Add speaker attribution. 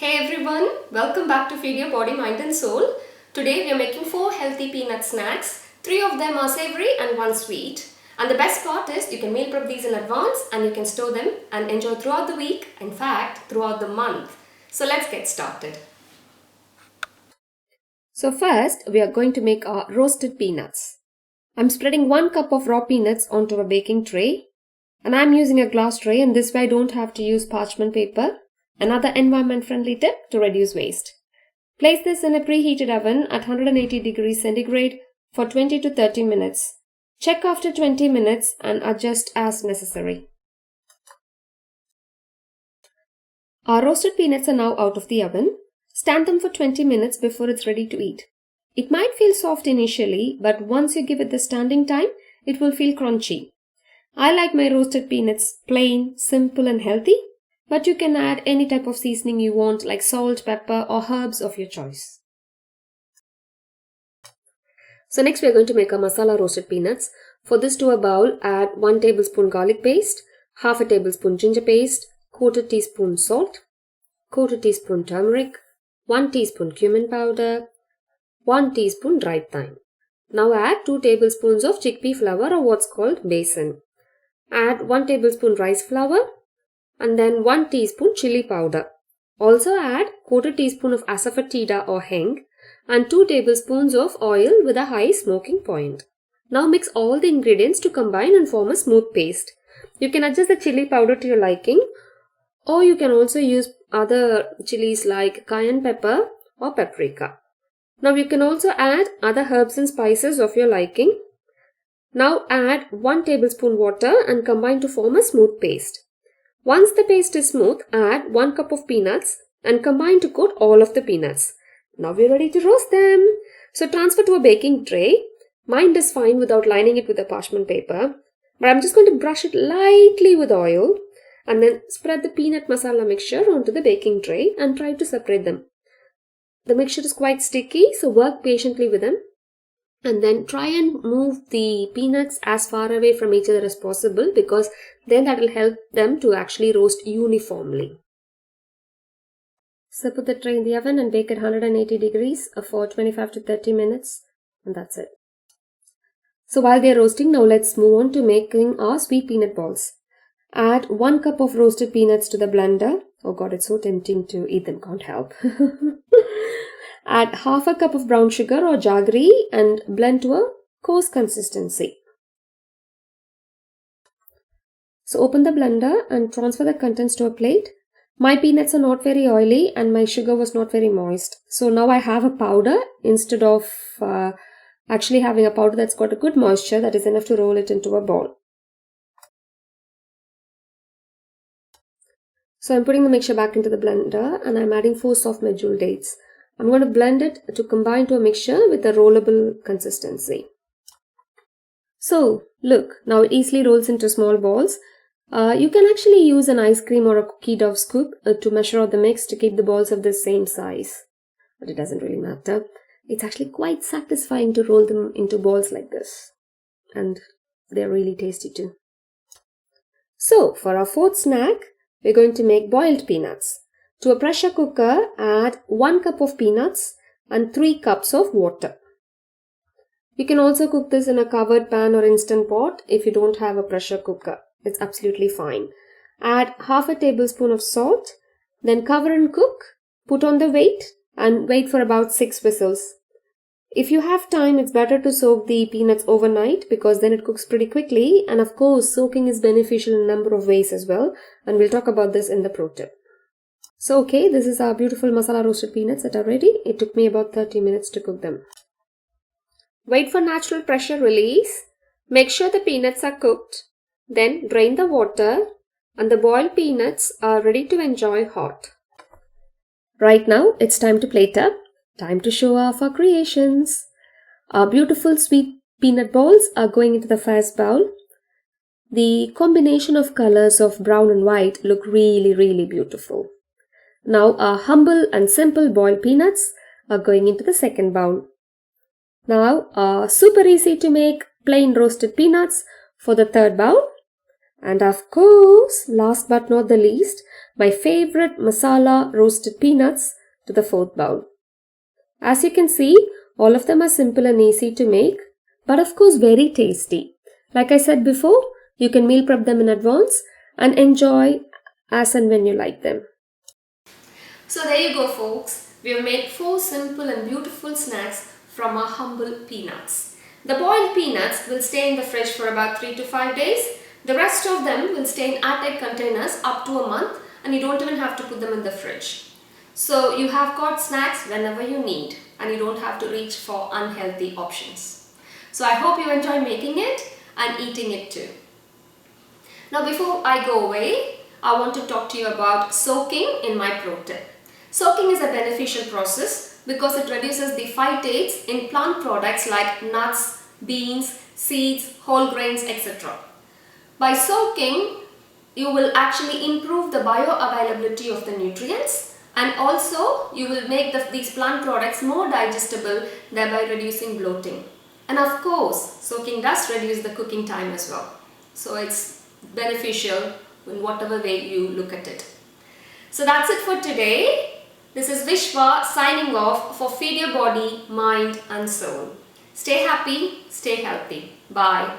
Speaker 1: Hey everyone, welcome back to Feed Your Body, Mind and Soul. Today we are making 4 healthy peanut snacks. 3 of them are savory and 1 sweet. And the best part is you can meal prep these in advance and you can store them and enjoy throughout the week, in fact throughout the month. So let's get started. So first we are going to make our roasted peanuts. I'm spreading 1 cup of raw peanuts onto a baking tray. And I'm using a glass tray, and this way I don't have to use parchment paper. Another environment-friendly tip to reduce waste. Place this in a preheated oven at 180 degrees centigrade for 20 to 30 minutes. Check after 20 minutes and adjust as necessary. Our roasted peanuts are now out of the oven. Stand them for 20 minutes before it's ready to eat. It might feel soft initially, but once you give it the standing time, it will feel crunchy. I like my roasted peanuts plain, simple and healthy. But you can add any type of seasoning you want, like salt, pepper or herbs of your choice. So next we are going to make a masala roasted peanuts. For this, to a bowl add 1 tablespoon garlic paste, half a tablespoon ginger paste, quarter teaspoon salt, quarter teaspoon turmeric, 1 teaspoon cumin powder, 1 teaspoon dried thyme. Now add 2 tablespoons of chickpea flour or what's called besan. Add 1 tablespoon rice flour, and then 1 teaspoon chilli powder. Also add quarter teaspoon of Asafoetida or Hing and 2 tablespoons of oil with a high smoking point. Now mix all the ingredients to combine and form a smooth paste. You can adjust the chilli powder to your liking, or you can also use other chilies like cayenne pepper or paprika. Now you can also add other herbs and spices of your liking. Now add 1 tablespoon water and combine to form a smooth paste. Once the paste is smooth, add 1 cup of peanuts and combine to coat all of the peanuts. Now we're ready to roast them. So transfer to a baking tray. Mine is fine without lining it with a parchment paper. But I'm just going to brush it lightly with oil and then spread the peanut masala mixture onto the baking tray and try to separate them. The mixture is quite sticky, so work patiently with them. And then try and move the peanuts as far away from each other as possible, because then that will help them to actually roast uniformly. So put the tray in the oven and bake at 180 degrees for 25 to 30 minutes, and that's it. So while they are roasting, now let's move on to making our sweet peanut balls. Add 1 cup of roasted peanuts to the blender. Oh god, it's so tempting to eat them, can't help. Add half a cup of brown sugar or jaggery and blend to a coarse consistency. So open the blender and transfer the contents to a plate. My peanuts are not very oily and my sugar was not very moist. So now I have a powder instead of actually having a powder that's got a good moisture that is enough to roll it into a ball. So I'm putting the mixture back into the blender and I'm adding 4 soft Medjool dates. I'm going to blend it to combine to a mixture with a rollable consistency. So look, now it easily rolls into small balls. You can actually use an ice cream or a cookie dough scoop to measure out the mix to keep the balls of the same size. But it doesn't really matter. It's actually quite satisfying to roll them into balls like this. And they're really tasty too. So for our 4th snack, we're going to make boiled peanuts. To a pressure cooker, add 1 cup of peanuts and 3 cups of water. You can also cook this in a covered pan or instant pot if you don't have a pressure cooker. It's absolutely fine. Add half a tablespoon of salt, then cover and cook. Put on the weight and wait for about 6 whistles. If you have time, it's better to soak the peanuts overnight because then it cooks pretty quickly. And of course, soaking is beneficial in a number of ways as well. And we'll talk about this in the pro tip. So okay, this is our beautiful masala roasted peanuts that are ready. It took me about 30 minutes to cook them. Wait for natural pressure release. Make sure the peanuts are cooked. Then drain the water and the boiled peanuts are ready to enjoy hot. Right now, it's time to plate up. Time to show off our creations. Our beautiful sweet peanut balls are going into the first bowl. The combination of colors of brown and white look really beautiful. Now our humble and simple boiled peanuts are going into the second bowl. Now our super easy to make plain roasted peanuts for the third bowl. And of course, last but not the least, my favorite masala roasted peanuts to the fourth bowl. As you can see, all of them are simple and easy to make, but of course very tasty. Like I said before, you can meal prep them in advance and enjoy as and when you like them. So there you go folks, we have made 4 simple and beautiful snacks from our humble peanuts. The boiled peanuts will stay in the fridge for about 3 to 5 days. The rest of them will stay in airtight containers up to a month, and you don't even have to put them in the fridge. So you have got snacks whenever you need, and you don't have to reach for unhealthy options. So I hope you enjoy making it and eating it too. Now before I go away, I want to talk to you about soaking in my pro tip. Soaking is a beneficial process because it reduces the phytates in plant products like nuts, beans, seeds, whole grains, etc. By soaking, you will actually improve the bioavailability of the nutrients, and also you will make these plant products more digestible, thereby reducing bloating. And of course, soaking does reduce the cooking time as well. So it's beneficial in whatever way you look at it. So that's it for today. This is Vishwa signing off for Feed Your Body, Mind and Soul. Stay happy, stay healthy. Bye.